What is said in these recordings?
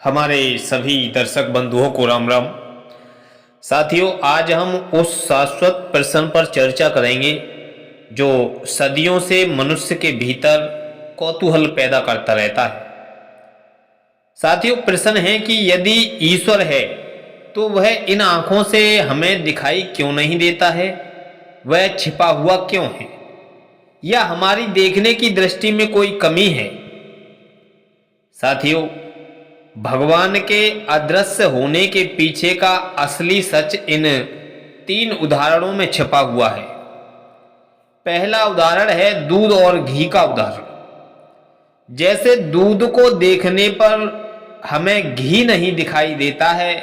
हमारे सभी दर्शक बंधुओं को राम राम। साथियों, आज हम उस शाश्वत प्रश्न पर चर्चा करेंगे जो सदियों से मनुष्य के भीतर कौतूहल पैदा करता रहता है। साथियों, प्रश्न है कि यदि ईश्वर है तो वह इन आंखों से हमें दिखाई क्यों नहीं देता है? वह छिपा हुआ क्यों है? या हमारी देखने की दृष्टि में कोई कमी है? साथियों, भगवान के अदृश्य होने के पीछे का असली सच इन 3 उदाहरणों में छिपा हुआ है। पहला उदाहरण है दूध और घी का उदाहरण। जैसे दूध को देखने पर हमें घी नहीं दिखाई देता है,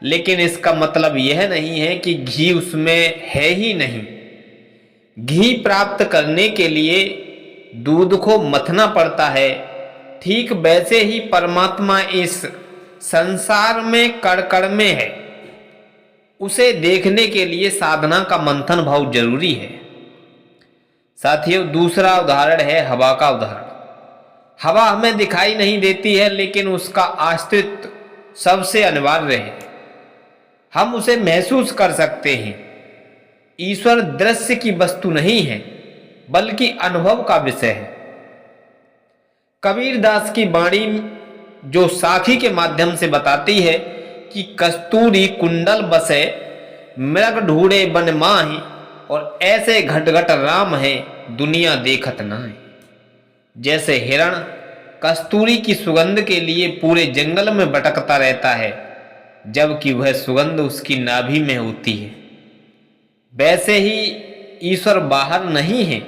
लेकिन इसका मतलब यह नहीं है कि घी उसमें है ही नहीं। घी प्राप्त करने के लिए दूध को मथना पड़ता है। ठीक वैसे ही परमात्मा इस संसार में कण कण में है। उसे देखने के लिए साधना का मंथन बहुत जरूरी है। साथियों, दूसरा उदाहरण है हवा का उदाहरण। हवा हमें दिखाई नहीं देती है, लेकिन उसका अस्तित्व सबसे अनिवार्य है। हम उसे महसूस कर सकते हैं। ईश्वर दृश्य की वस्तु नहीं है, बल्कि अनुभव का विषय है। कबीरदास की वाणी जो साखी के माध्यम से बताती है कि कस्तूरी कुंडल बसे, मृग ढूंढे बन माहि, और ऐसे घट घट राम है, दुनिया देखत नाहि। जैसे हिरण कस्तूरी की सुगंध के लिए पूरे जंगल में भटकता रहता है, जबकि वह सुगंध उसकी नाभि में होती है, वैसे ही ईश्वर बाहर नहीं है,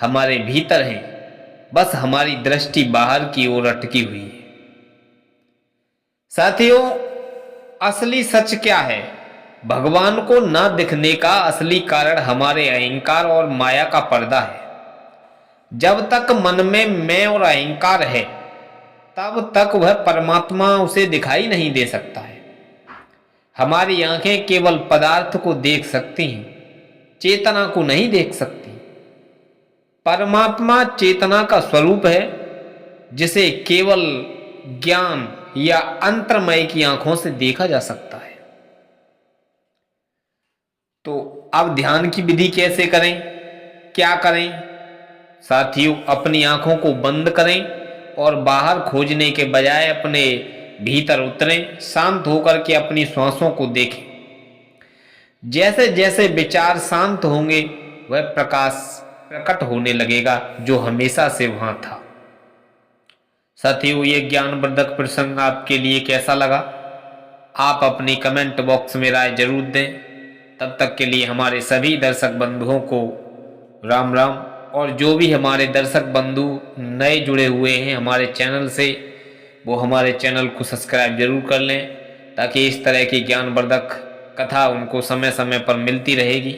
हमारे भीतर है। बस हमारी दृष्टि बाहर की ओर अटकी हुई है। साथियों, असली सच क्या है? भगवान को न दिखने का असली कारण हमारे अहंकार और माया का पर्दा है। जब तक मन में मैं और अहंकार है, तब तक वह परमात्मा उसे दिखाई नहीं दे सकता है। हमारी आंखें केवल पदार्थ को देख सकती हैं, चेतना को नहीं देख सकती। परमात्मा चेतना का स्वरूप है, जिसे केवल ज्ञान या अंतर्मय की आंखों से देखा जा सकता है। तो अब ध्यान की विधि कैसे करें, क्या करें? साथियों, अपनी आंखों को बंद करें और बाहर खोजने के बजाय अपने भीतर उतरें। शांत होकर के अपनी श्वासों को देखें। जैसे जैसे विचार शांत होंगे, वह प्रकाश प्रकट होने लगेगा जो हमेशा से वहां था। साथियों, ये ज्ञानवर्धक प्रसंग आपके लिए कैसा लगा? आप अपनी कमेंट बॉक्स में राय जरूर दें। तब तक के लिए हमारे सभी दर्शक बंधुओं को राम राम। और जो भी हमारे दर्शक बंधु नए जुड़े हुए हैं हमारे चैनल से, वो हमारे चैनल को सब्सक्राइब जरूर कर लें, ताकि इस तरह की ज्ञानवर्धक कथा उनको समय समय पर मिलती रहेगी।